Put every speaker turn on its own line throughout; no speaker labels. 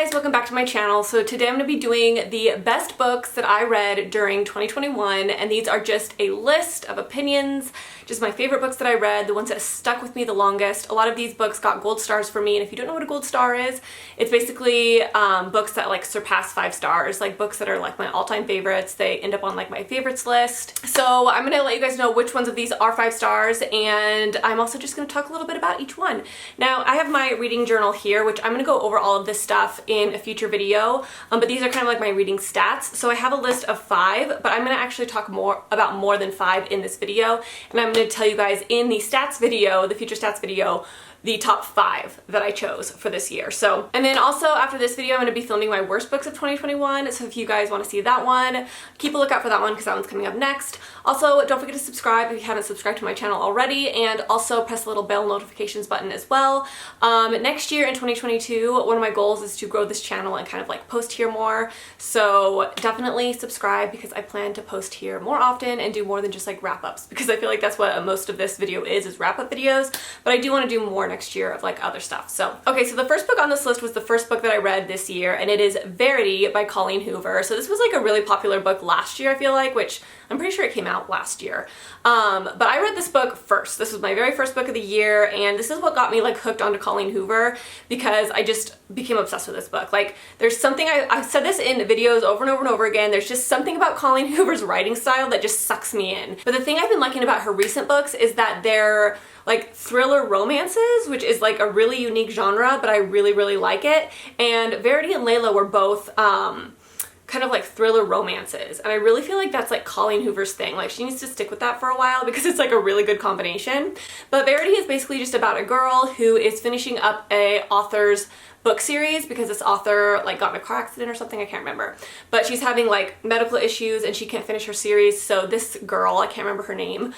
guys, welcome back to my channel. So today I'm going to be doing the best books that I read during 2021, and these are just a list of opinions, just my favorite books that I read, the ones that stuck with me the longest. A lot of these books got gold stars for me, and if you don't know what a gold star is, it's basically books that like surpass 5 stars, like books that are like my all-time favorites. They end up on like my favorites list. So I'm going to let you guys know which ones of these are 5 stars, and I'm also just going to talk a little bit about each one. Now, I have my reading journal here, which I'm going to go over all of this stuff in a future video, but these are kind of like my reading stats. So I have a list of 5, but I'm going to actually talk about more than 5 in this video, and I'm going to tell you guys in the stats video, the future stats video, the top 5 that I chose for this year. So, and then also after this video, I'm going to be filming my worst books of 2021. So if you guys want to see that one, keep a lookout for that one because that one's coming up next. Also, don't forget to subscribe if you haven't subscribed to my channel already, and also press the little bell notifications button as well. Next year in 2022, one of my goals is to grow this channel and kind of like post here more. So definitely subscribe because I plan to post here more often and do more than just like wrap-ups, because I feel like that's what most of this video is wrap-up videos, but I do want to do more next year of like other stuff. So, okay, so the first book on this list was the first book that I read this year, and it is Verity by Colleen Hoover. So this was like a really popular book last year, I feel like, which I'm pretty sure it came out last year. But I read this book first. This was my very first book of the year, and this is what got me like hooked onto Colleen Hoover, because I just became obsessed with this book. Like, there's something, I've said this in videos over and over and over again, there's just something about Colleen Hoover's writing style that just sucks me in. But the thing I've been liking about her recent books is that they're like thriller romances, which is like a really unique genre, but I really, really like it. And Verity and Layla were both kind of like thriller romances, and I really feel like that's like Colleen Hoover's thing. Like, she needs to stick with that for a while because it's like a really good combination. But Verity is basically just about a girl who is finishing up a author's book series because this author like got in a car accident or something, I can't remember, but she's having like medical issues and she can't finish her series. So this girl, I can't remember her name,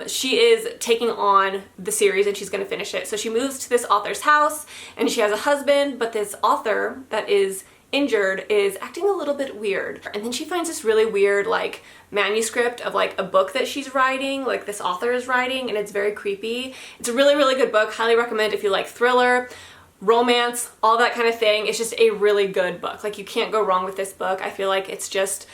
she is taking on the series and she's going to finish it. So she moves to this author's house and she has a husband, but this author that is injured is acting a little bit weird. And then she finds this really weird like manuscript of like a book that she's writing, like this author is writing, and it's very creepy. It's a really, really good book. Highly recommend if you like thriller, romance, all that kind of thing. It's just a really good book. Like, you can't go wrong with this book. I feel like it's just,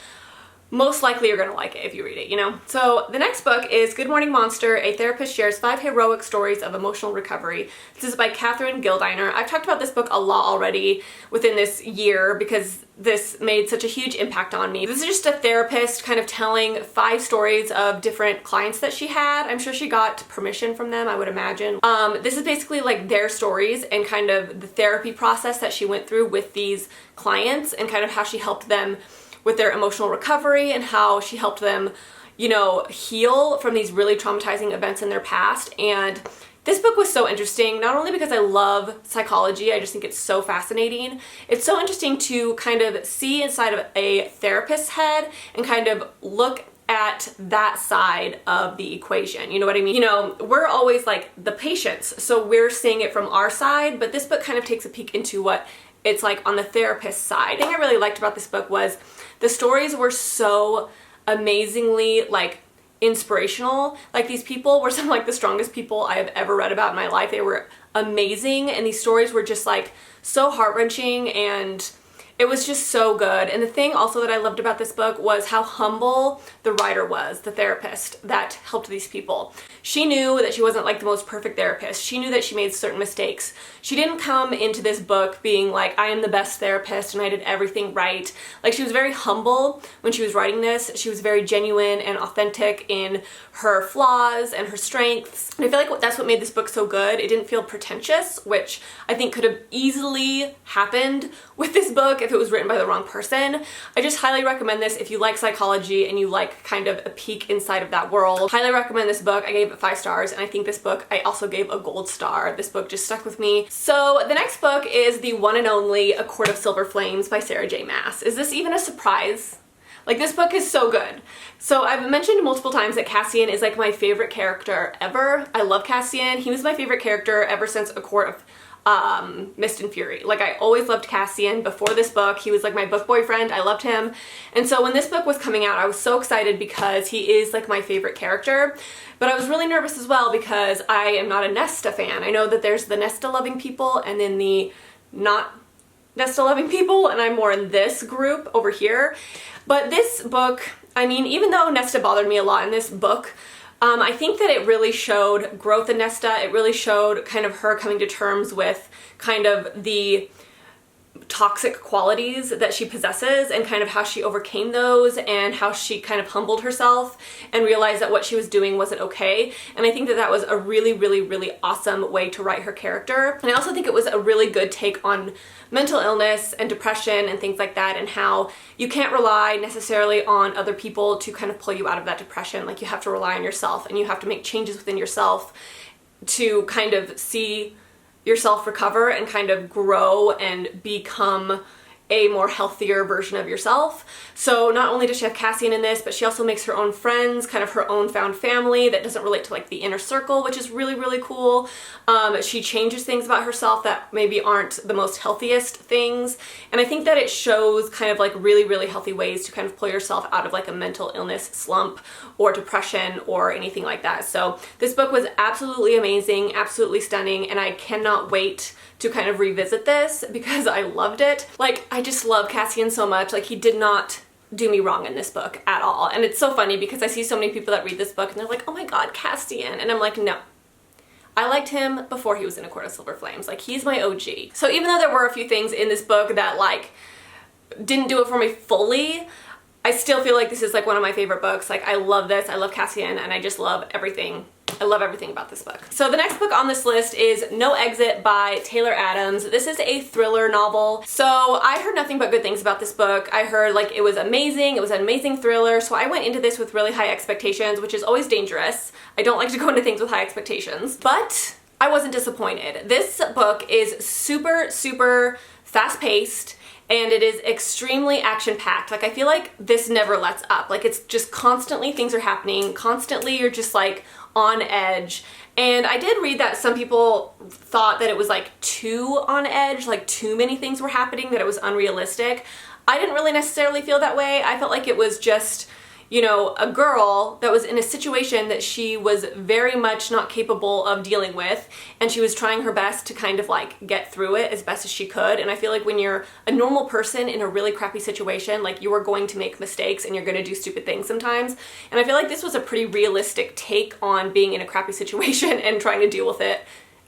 most likely you're gonna like it if you read it, you know? So the next book is Good Morning Monster, A Therapist Shares 5 Heroic Stories of Emotional Recovery. This is by Katherine Gildiner. I've talked about this book a lot already within this year because this made such a huge impact on me. This is just a therapist kind of telling 5 stories of different clients that she had. I'm sure she got permission from them, I would imagine. This is basically like their stories and kind of the therapy process that she went through with these clients, and kind of how she helped them with their emotional recovery and how she helped them, you know, heal from these really traumatizing events in their past. And this book was so interesting, not only because I love psychology, I just think it's so fascinating. It's so interesting to kind of see inside of a therapist's head and kind of look at that side of the equation. You know what I mean? You know, we're always like the patients, so we're seeing it from our side, but this book kind of takes a peek into what it's like on the therapist side. The thing I really liked about this book was the stories were so amazingly like inspirational. Like, these people were some of like the strongest people I have ever read about in my life. They were amazing, and these stories were just like so heart-wrenching, and it was just so good. And the thing also that I loved about this book was how humble the writer was, the therapist that helped these people. She knew that she wasn't like the most perfect therapist. She knew that she made certain mistakes. She didn't come into this book being like, I am the best therapist and I did everything right. Like, she was very humble when she was writing this. She was very genuine and authentic in her flaws and her strengths. And I feel like that's what made this book so good. It didn't feel pretentious, which I think could have easily happened with this book if it was written by the wrong person. I just highly recommend this if you like psychology and you like kind of a peek inside of that world. Highly recommend this book. I gave it 5 stars, and I think this book I also gave a gold star. This book just stuck with me. So the next book is the one and only A Court of Silver Flames by Sarah J. Maas. Is this even a surprise? Like, this book is so good. So I've mentioned multiple times that Cassian is like my favorite character ever. I love Cassian. He was my favorite character ever since A Court of Mist and Fury. Like, I always loved Cassian before this book. He was like my book boyfriend. I loved him. And so when this book was coming out, I was so excited because he is like my favorite character. But I was really nervous as well because I am not a Nesta fan. I know that there's the Nesta loving people and then the not Nesta-loving people, and I'm more in this group over here. But this book, I mean, even though Nesta bothered me a lot in this book, I think that it really showed growth in Nesta. It really showed kind of her coming to terms with kind of the toxic qualities that she possesses and kind of how she overcame those and how she kind of humbled herself and realized that what she was doing wasn't okay. And I think that that was a really, really, really awesome way to write her character. And I also think it was a really good take on mental illness and depression and things like that, and how you can't rely necessarily on other people to kind of pull you out of that depression. Like, you have to rely on yourself, and you have to make changes within yourself to kind of see yourself recover and kind of grow and become a more healthier version of yourself. So not only does she have Cassian in this, but she also makes her own friends, kind of her own found family that doesn't relate to like the inner circle, which is really, really cool. She changes things about herself that maybe aren't the most healthiest things. And I think that it shows kind of like really, really healthy ways to kind of pull yourself out of like a mental illness slump or depression or anything like that. So this book was absolutely amazing, absolutely stunning, and I cannot wait to kind of revisit this because I loved it. Like, I just love Cassian so much. Like, he did not do me wrong in this book at all. And it's so funny because I see so many people that read this book and they're like, oh my god, Cassian. And I'm like, no. I liked him before he was in A Court of Silver Flames. Like, he's my OG. So even though there were a few things in this book that like didn't do it for me fully, I still feel like this is like one of my favorite books. Like, I love this. I love Cassian, and I just love everything. I love everything about this book. So the next book on this list is No Exit by Taylor Adams. This is a thriller novel. So I heard nothing but good things about this book. I heard like it was amazing. It was an amazing thriller. So I went into this with really high expectations, which is always dangerous. I don't like to go into things with high expectations, but I wasn't disappointed. This book is super, super fast-paced, and it is extremely action-packed. Like, I feel like this never lets up. Like, it's just constantly things are happening. Constantly you're just like on edge. And I did read that some people thought that it was like too on edge, like too many things were happening, that it was unrealistic. I didn't really necessarily feel that way. I felt like it was just, you know, a girl that was in a situation that she was very much not capable of dealing with, and she was trying her best to kind of like get through it as best as she could. And I feel like when you're a normal person in a really crappy situation, like, you are going to make mistakes and you're going to do stupid things sometimes. And I feel like this was a pretty realistic take on being in a crappy situation and trying to deal with it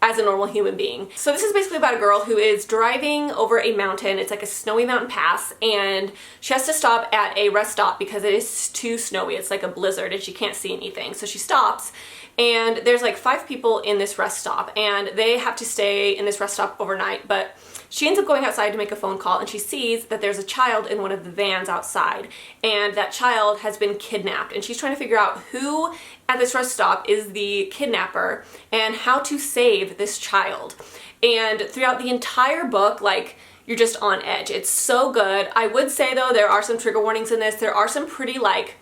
as a normal human being. So this is basically about a girl who is driving over a mountain. It's like a snowy mountain pass, and she has to stop at a rest stop because it is too snowy. It's like a blizzard and she can't see anything. So she stops, and there's like 5 people in this rest stop, and they have to stay in this rest stop overnight. But she ends up going outside to make a phone call, and she sees that there's a child in one of the vans outside, and that child has been kidnapped, and she's trying to figure out who at this rest stop is the kidnapper and how to save this child. And throughout the entire book, like, you're just on edge. It's so good. I would say though, there are some trigger warnings in this. There are some pretty like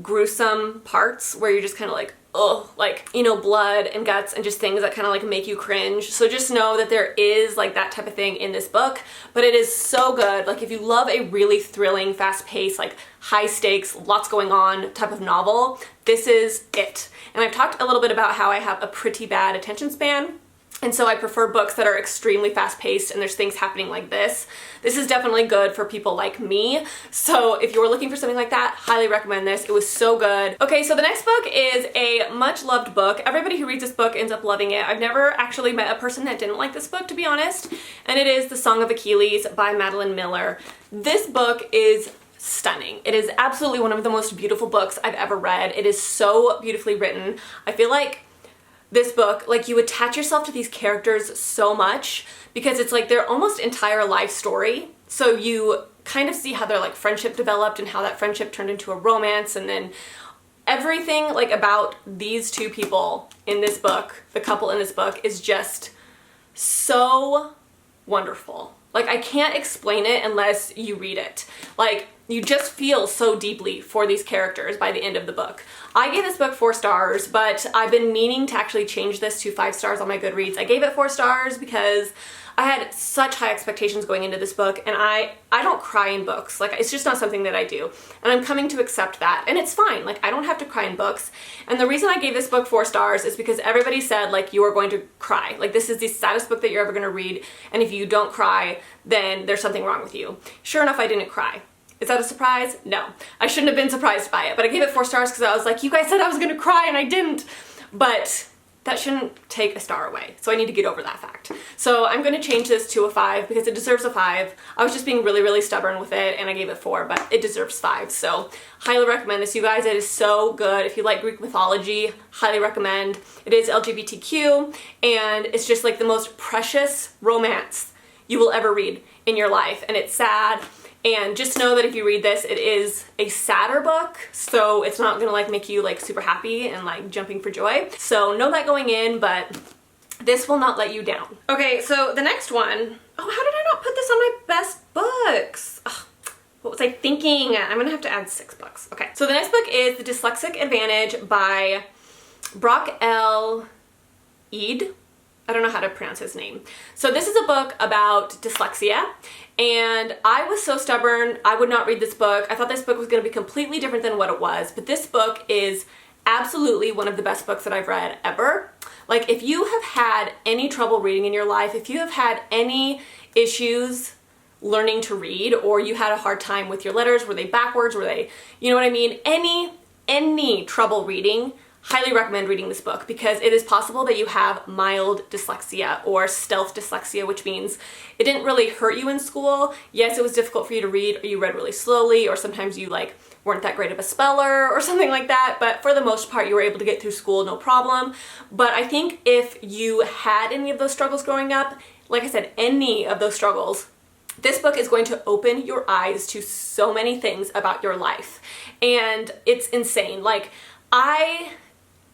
gruesome parts where you're just kind of like, oh, like, you know, blood and guts and just things that kind of like make you cringe. So just know that there is like that type of thing in this book, but it is so good. Like, if you love a really thrilling, fast-paced, like high stakes, lots going on type of novel, this is it. And I've talked a little bit about how I have a pretty bad attention span, and so I prefer books that are extremely fast-paced and there's things happening like this. This is definitely good for people like me. So if you're looking for something like that, highly recommend this. It was so good. Okay, so the next book is a much-loved book. Everybody who reads this book ends up loving it. I've never actually met a person that didn't like this book, to be honest. And it is The Song of Achilles by Madeline Miller. This book is stunning. It is absolutely one of the most beautiful books I've ever read. It is so beautifully written. I feel like this book, like, you attach yourself to these characters so much because it's like their almost entire life story. So you kind of see how their like friendship developed and how that friendship turned into a romance, and then everything like about these two people in this book, the couple in this book, is just so wonderful. Like, I can't explain it unless you read it. Like, you just feel so deeply for these characters by the end of the book. I gave this book 4 stars, but I've been meaning to actually change this to 5 stars on my Goodreads. I gave it 4 stars because I had such high expectations going into this book, and I don't cry in books. Like, it's just not something that I do. And I'm coming to accept that. And it's fine. Like, I don't have to cry in books. And the reason I gave this book 4 stars is because everybody said, like, you are going to cry. Like, this is the saddest book that you're ever going to read. And if you don't cry, then there's something wrong with you. Sure enough, I didn't cry. Is that a surprise? No. I shouldn't have been surprised by it. But I gave it 4 stars because I was like, you guys said I was going to cry and I didn't. But that shouldn't take a star away. So I need to get over that fact. So I'm going to change this to a 5 because it deserves a 5. I was just being really, really stubborn with it and I gave it 4, but it deserves 5. So highly recommend this, you guys. It is so good. If you like Greek mythology, highly recommend. It is LGBTQ and it's just like the most precious romance you will ever read in your life. And it's sad. And just know that if you read this, it is a sadder book, so it's not gonna like make you like super happy and like jumping for joy. So know that going in, but this will not let you down. Okay, so the next one, oh, how did I not put this on my best books? Ugh, what was I thinking? I'm gonna have to add 6 books. Okay, so the next book is The Dyslexic Advantage by Brock L. Eid. I don't know how to pronounce his name. So this is a book about dyslexia, and I was so stubborn. I would not read this book. I thought this book was going to be completely different than what it was, but this book is absolutely one of the best books that I've read ever. Like, if you have had any trouble reading in your life, if you have had any issues learning to read, or you had a hard time with your letters, were they backwards, were they, you know what I mean, any trouble reading, highly recommend reading this book because it is possible that you have mild dyslexia or stealth dyslexia, which means it didn't really hurt you in school. Yes, it was difficult for you to read, or you read really slowly, or sometimes you like weren't that great of a speller or something like that, but for the most part you were able to get through school no problem. But I think if you had any of those struggles growing up, like I said, any of those struggles, this book is going to open your eyes to so many things about your life. And it's insane. Like, I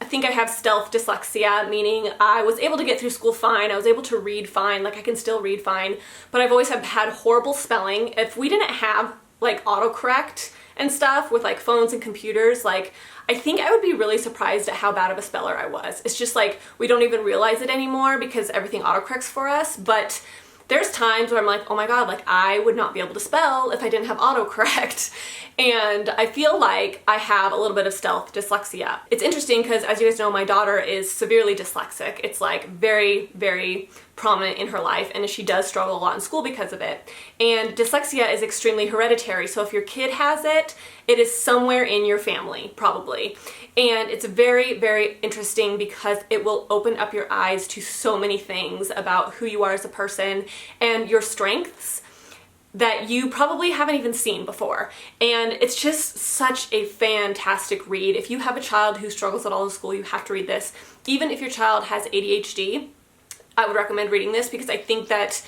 think I have stealth dyslexia, meaning I was able to get through school fine, I was able to read fine, like I can still read fine, but I've always had horrible spelling. If we didn't have like autocorrect and stuff with like phones and computers, like I think I would be really surprised at how bad of a speller I was. It's just like we don't even realize it anymore because everything autocorrects for us, but there's times where I'm like, oh my god, like I would not be able to spell if I didn't have autocorrect. And I feel like I have a little bit of stealth dyslexia. It's interesting because, as you guys know, my daughter is severely dyslexic. It's like very, very prominent in her life, and she does struggle a lot in school because of it. And dyslexia is extremely hereditary, so if your kid has it, it is somewhere in your family, probably. And it's very, very interesting because it will open up your eyes to so many things about who you are as a person and your strengths that you probably haven't even seen before. And it's just such a fantastic read. If you have a child who struggles at all in school, you have to read this. Even if your child has ADHD, I would recommend reading this because I think that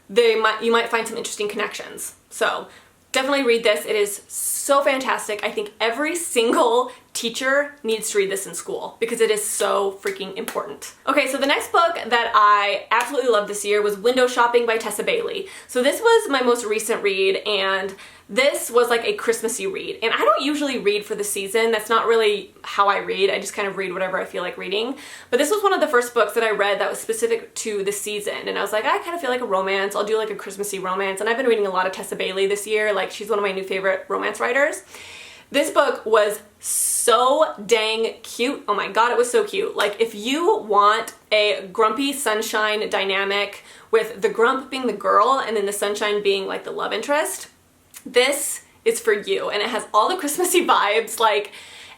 you might find some interesting connections. So definitely read this. It is so fantastic. I think every single teacher needs to read this in school because it is so freaking important. Okay, so the next book that I absolutely loved this year was Window Shopping by Tessa Bailey. So this was my most recent read, and this was like a Christmassy read. And I don't usually read for the season. That's not really how I read. I just kind of read whatever I feel like reading. But this was one of the first books that I read that was specific to the season. And I was like, I kind of feel like a romance. I'll do like a Christmassy romance. And I've been reading a lot of Tessa Bailey this year. Like, she's one of my new favorite romance writers. This book was so dang cute. Oh my god, it was so cute. Like, if you want a grumpy sunshine dynamic with the grump being the girl and then the sunshine being like the love interest, this is for you. And it has all the Christmassy vibes. Like,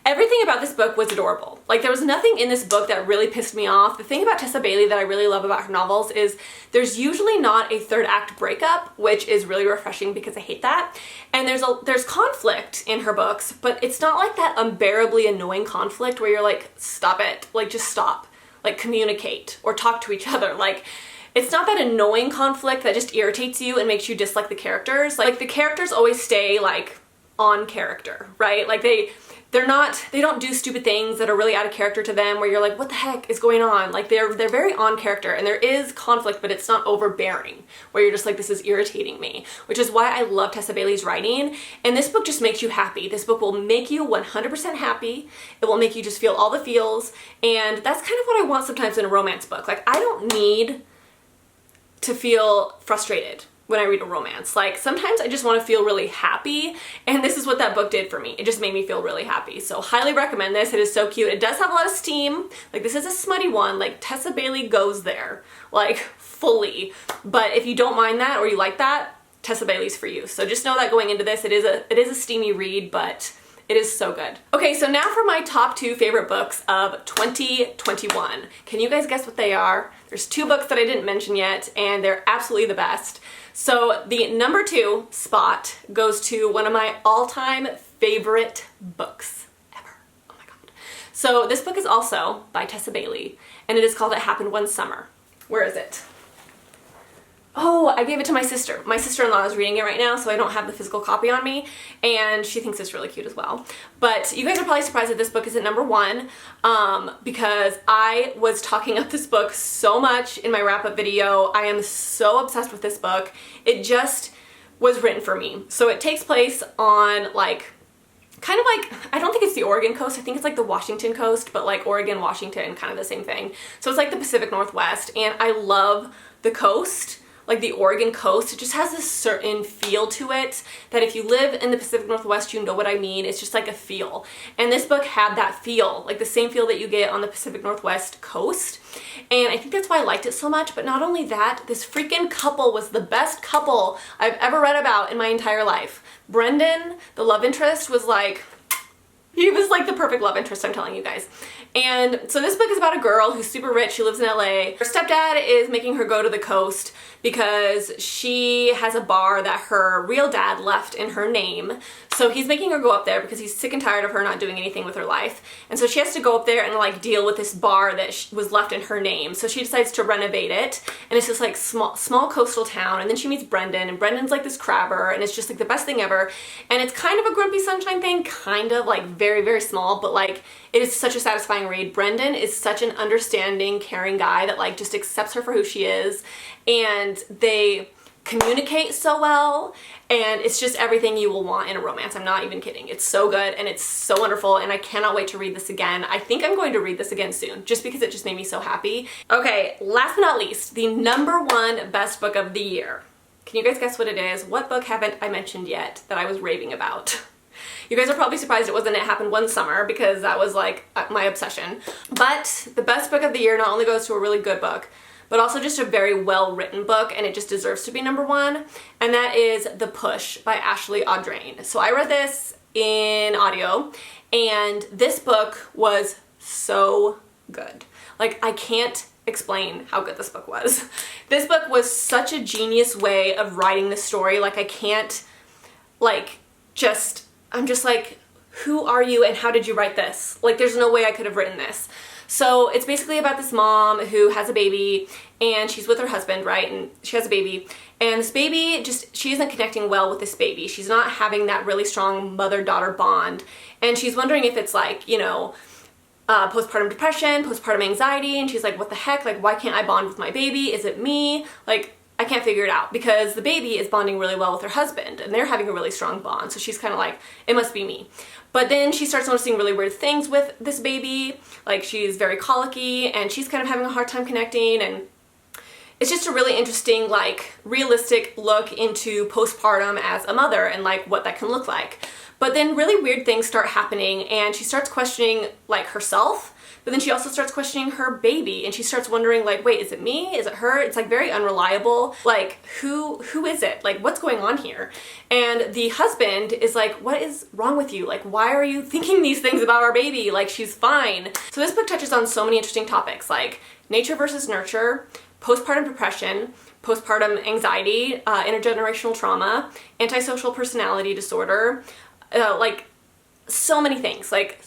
everything about this book was adorable. Like, there was nothing in this book that really pissed me off. The thing about Tessa Bailey that I really love about her novels is there's usually not a third act breakup, which is really refreshing because I hate that. And there's conflict in her books, but it's not like that unbearably annoying conflict where you're like, stop it. Like, just stop. Like, communicate or talk to each other. Like, it's not that annoying conflict that just irritates you and makes you dislike the characters. Like, the characters always stay like on character, right? Like, they don't do stupid things that are really out of character to them where you're like, what the heck is going on? Like they're very on character, and there is conflict, but it's not overbearing where you're just like, this is irritating me, which is why I love Tessa Bailey's writing. And this book just makes you happy. This book will make you 100% happy. It will make you just feel all the feels. And that's kind of what I want sometimes in a romance book. Like I don't need to feel frustrated when I read a romance. Like sometimes I just want to feel really happy, and this is what that book did for me. It just made me feel really happy. So highly recommend this. It is so cute. It does have a lot of steam. Like this is a smutty one. Like Tessa Bailey goes there, like fully. But if you don't mind that or you like that, Tessa Bailey's for you. So just know that going into this, it is a steamy read, but it is so good. Okay, so now for my top 2 favorite books of 2021. Can you guys guess what they are? There's 2 books that I didn't mention yet, and they're absolutely the best. So the number 2 spot goes to one of my all-time favorite books ever. Oh my god. So this book is also by Tessa Bailey, and it is called It Happened One Summer. Where is it? Oh, I gave it to my sister. My sister-in-law is reading it right now, so I don't have the physical copy on me, and she thinks it's really cute as well. But you guys are probably surprised that this book is at number 1, because I was talking up this book so much in my wrap-up video. I am so obsessed with this book. It just was written for me. So it takes place on like, kind of like, I don't think it's the Oregon coast, I think it's like the Washington coast, but like Oregon, Washington, kind of the same thing. So it's like the Pacific Northwest, and I love the coast. Like the Oregon coast, it just has this certain feel to it that if you live in the Pacific Northwest, you know what I mean. It's just like a feel. And this book had that feel, like the same feel that you get on the Pacific Northwest coast. And I think that's why I liked it so much. But not only that, this freaking couple was the best couple I've ever read about in my entire life. Brendan, the love interest, was like, he was like the perfect love interest, I'm telling you guys. And so this book is about a girl who's super rich. She lives in LA. Her stepdad is making her go to the coast because she has a bar that her real dad left in her name. So he's making her go up there because he's sick and tired of her not doing anything with her life. And so she has to go up there and like deal with this bar that was left in her name. So she decides to renovate it. And it's just like small coastal town. And then she meets Brendan, and Brendan's like this crabber, and it's just like the best thing ever. And it's kind of a Grumpy Sunshine thing, kind of like very, very small, but like it is such a satisfying read. Brendan is such an understanding, caring guy that like just accepts her for who she is, and they communicate so well, and it's just everything you will want in a romance. I'm not even kidding. It's so good, and it's so wonderful, and I cannot wait to read this again. I think I'm going to read this again soon, just because it just made me so happy. Okay, last but not least, the number 1 best book of the year. Can you guys guess what it is? What book haven't I mentioned yet that I was raving about? You guys are probably surprised it wasn't It Happened One Summer, because that was like my obsession. But the best book of the year not only goes to a really good book, but also just a very well-written book, and it just deserves to be number 1, and that is The Push by Ashley Audrain. So I read this in audio, and this book was so good. Like, I can't explain how good this book was. This book was such a genius way of writing the story. Like, I can't, like, I'm just like, who are you and how did you write this? Like, there's no way I could have written this. So it's basically about this mom who has a baby, and she's with her husband, right? And she has a baby, and this baby she isn't connecting well with this baby. She's not having that really strong mother-daughter bond, and she's wondering if it's like, you know, postpartum depression, postpartum anxiety, and she's like, what the heck? Like, why can't I bond with my baby? Is it me? Like, I can't figure it out, because the baby is bonding really well with her husband, and they're having a really strong bond, so she's kind of like, it must be me. But then she starts noticing really weird things with this baby, like she's very colicky, and she's kind of having a hard time connecting, and it's just a really interesting, like, realistic look into postpartum as a mother and like what that can look like. But then really weird things start happening, and she starts questioning like herself, but then she also starts questioning her baby, and she starts wondering like, wait, is it me? Is it her? It's like very unreliable. Like, who is it? Like, what's going on here? And the husband is like, what is wrong with you? Like, why are you thinking these things about our baby? Like, she's fine. So this book touches on so many interesting topics, like nature versus nurture, postpartum depression, postpartum anxiety, intergenerational trauma, antisocial personality disorder, like so many things, like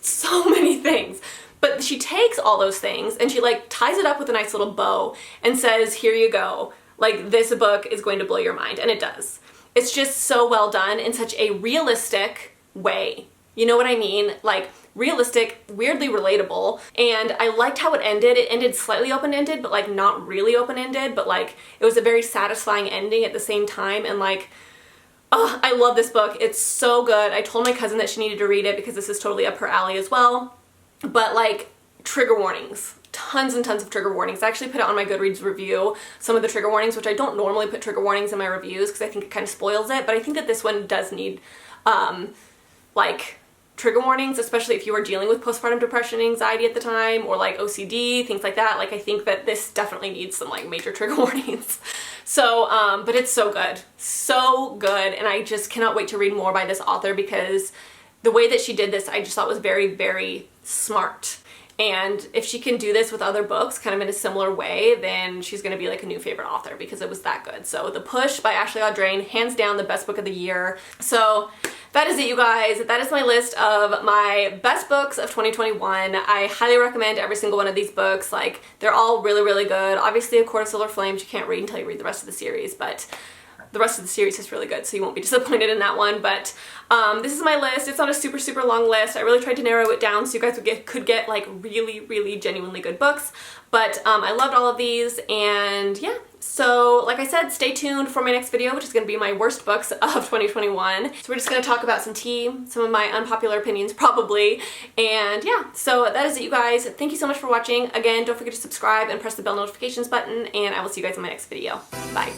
so many things. But she takes all those things and she like ties it up with a nice little bow and says, here you go. Like, this book is going to blow your mind. And it does. It's just so well done in such a realistic way. You know what I mean? Like, realistic, weirdly relatable, and I liked how it ended. It ended slightly open-ended, but like not really open-ended, but like it was a very satisfying ending at the same time, and like, oh, I love this book. It's so good. I told my cousin that she needed to read it because this is totally up her alley as well. But like, trigger warnings. Tons and tons of trigger warnings. I actually put it on my Goodreads review, some of the trigger warnings, which I don't normally put trigger warnings in my reviews because I think it kind of spoils it, but I think that this one does need, like, trigger warnings, especially if you were dealing with postpartum depression and anxiety at the time, or like OCD, things like that. Like, I think that this definitely needs some like major trigger warnings. So, but it's so good. So good, and I just cannot wait to read more by this author because the way that she did this, I just thought was very, very smart. And if she can do this with other books kind of in a similar way, then she's going to be like a new favorite author because it was that good. So The Push by Ashley Audrain, hands down the best book of the year. So that is it, you guys. That is my list of my best books of 2021. I highly recommend every single one of these books. Like, they're all really, really good. Obviously, A Court of Silver Flames, you can't read until you read the rest of the series, but the rest of the series is really good, so you won't be disappointed in that one. But this is my list. It's not a super, super long list. I really tried to narrow it down so you guys could get like really, really genuinely good books. But I loved all of these, and yeah. So like I said, stay tuned for my next video, which is going to be my worst books of 2021. So we're just going to talk about some tea, some of my unpopular opinions probably, and yeah. So that is it, you guys. Thank you so much for watching. Again, don't forget to subscribe and press the bell notifications button, and I will see you guys in my next video. Bye.